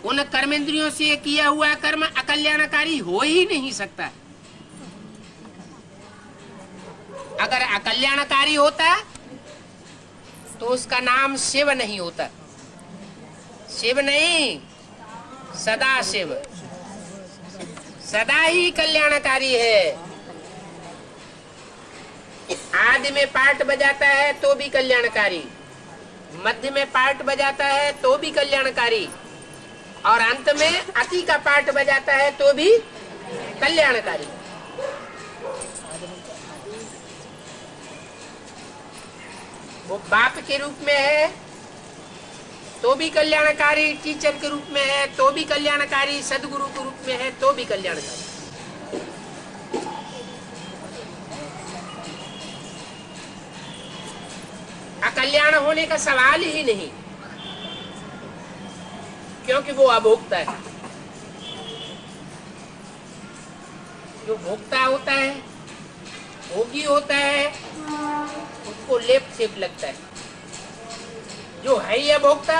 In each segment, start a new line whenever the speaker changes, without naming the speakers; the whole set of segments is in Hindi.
उन कर्मेंद्रियों से किया हुआ कर्म अकल्याणकारी हो ही नहीं सकता। अगर अकल्याणकारी होता तो उसका नाम शिव नहीं होता। शिव नहीं, सदा शिव, सदा ही कल्याणकारी है। आदि में पार्ट बजाता है तो भी कल्याणकारी, मध्य में पार्ट बजाता है तो भी कल्याणकारी, और अंत में अति का पार्ट बजाता है तो भी कल्याणकारी। वो बाप के रूप में है तो भी कल्याणकारी, टीचर के रूप में है तो भी कल्याणकारी, सदगुरु के रूप में है तो भी कल्याणकारी। अकल्याण होने का सवाल ही नहीं, क्योंकि वो अभोक्ता है। जो भोक्ता होता है, भोगी होता है, उसको लेप सेप लगता है। जो है ही अभोक्ता,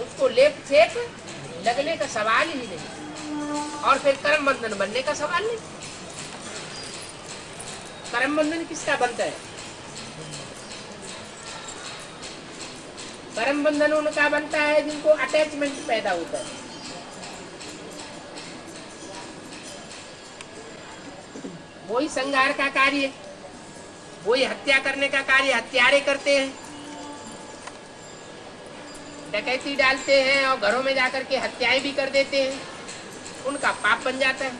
उसको लेप सेप लगने का सवाल ही नहीं, और फिर कर्म बंधन बनने का सवाल नहीं। कर्म बंधन किसका बनता है? कर्म बंधन उनका बनता है जिनको अटैचमेंट पैदा होता है। वही संहार का कार्य, वही हत्या करने का कार्य हत्यारे करते हैं। डकैती डालते हैं और घरों में जाकर के हत्याएं भी कर देते हैं, उनका पाप बन जाता है।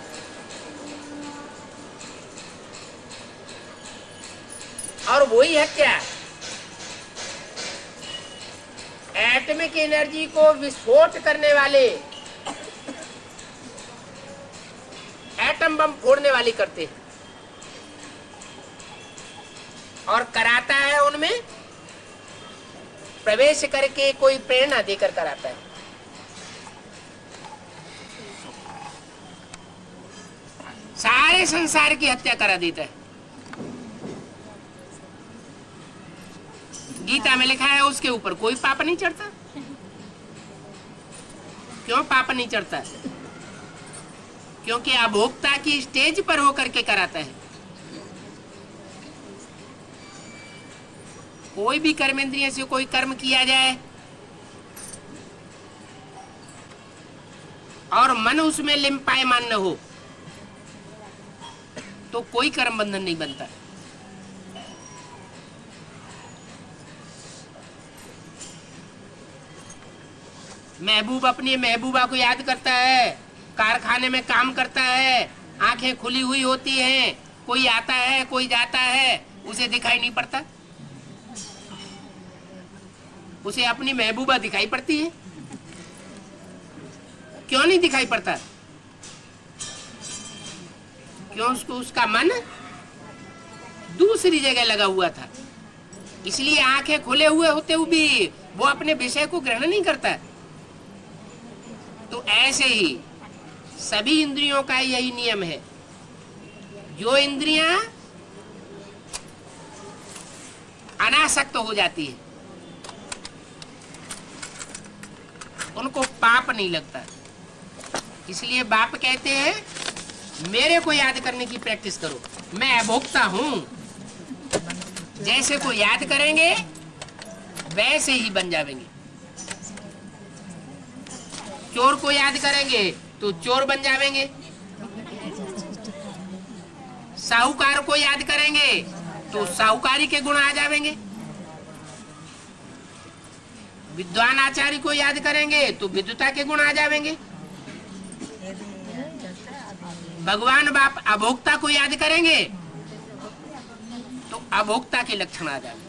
और वही हत्या एटॉमिक एनर्जी को विस्फोट करने वाले, एटम बम फोड़ने वाली करते हैं, और कराता है उनमें प्रवेश करके, कोई प्रेरणा देकर कराता है। सारे संसार की हत्या करा देता है। गीता में लिखा है उसके ऊपर कोई पाप नहीं चढ़ता। क्यों पाप नहीं चढ़ता? क्योंकि अभोक्ता की स्टेज पर होकर के कराता है। कोई भी कर्मेंद्रिय से कोई कर्म किया जाए और मन उसमें लिम्पायमान न हो तो कोई कर्म बंधन नहीं बनता। महबूब अपनी महबूबा को याद करता है, कारखाने में काम करता है, आंखें खुली हुई होती हैं, कोई आता है कोई जाता है, उसे दिखाई नहीं पड़ता। उसे अपनी महबूबा दिखाई पड़ती है। क्यों नहीं दिखाई पड़ता? क्यों? उसका मन दूसरी जगह लगा हुआ था, इसलिए आंखें खुले हुए होते हुए भी वो अपने विषय को ग्रहण नहीं करता। तो ऐसे ही सभी इंद्रियों का यही नियम है। जो इंद्रियां अनासक्त हो जाती है उनको पाप नहीं लगता। इसलिए बाप कहते हैं मेरे को याद करने की प्रैक्टिस करो, मैं अभोक्ता हूं। जैसे को याद करेंगे वैसे ही बन जाएंगे। चोर को याद करेंगे तो चोर बन जाएंगे, साहूकार को याद करेंगे तो साहूकारी के गुण आ जाएंगे, विद्वान आचार्य को याद करेंगे तो विद्वता के गुण आ जाएंगे, भगवान बाप अभोक्ता को याद करेंगे तो अभोक्ता के लक्षण आ जाएंगे।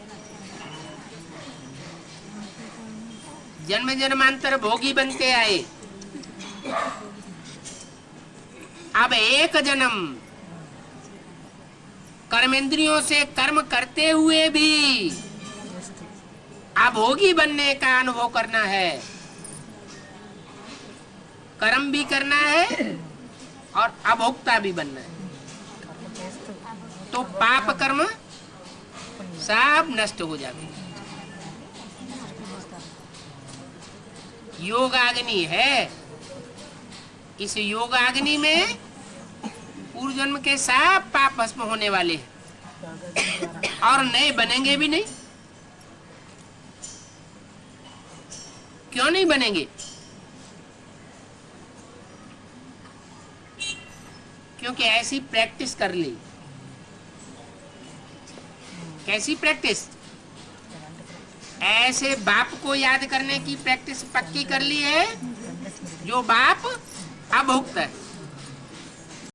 जन्म जन्मांतर भोगी बनते आए, अब एक जन्म कर्मेंद्रियों से कर्म करते हुए भी अभोगी बनने का अनुभव करना है। कर्म भी करना है और अभोक्ता भी बनना है। तो पाप कर्म सब नष्ट हो जाते हैं। योगाग्नि है। इस योगाग्नि में पूर्व जन्म के सब पाप भस्म होने वाले हैं और नए बनेंगे भी नहीं। क्यों नहीं बनेंगे? क्योंकि ऐसी प्रैक्टिस कर ली। कैसी प्रैक्टिस? ऐसे बाप को याद करने की प्रैक्टिस पक्की कर ली है जो बाप अभुक्त है।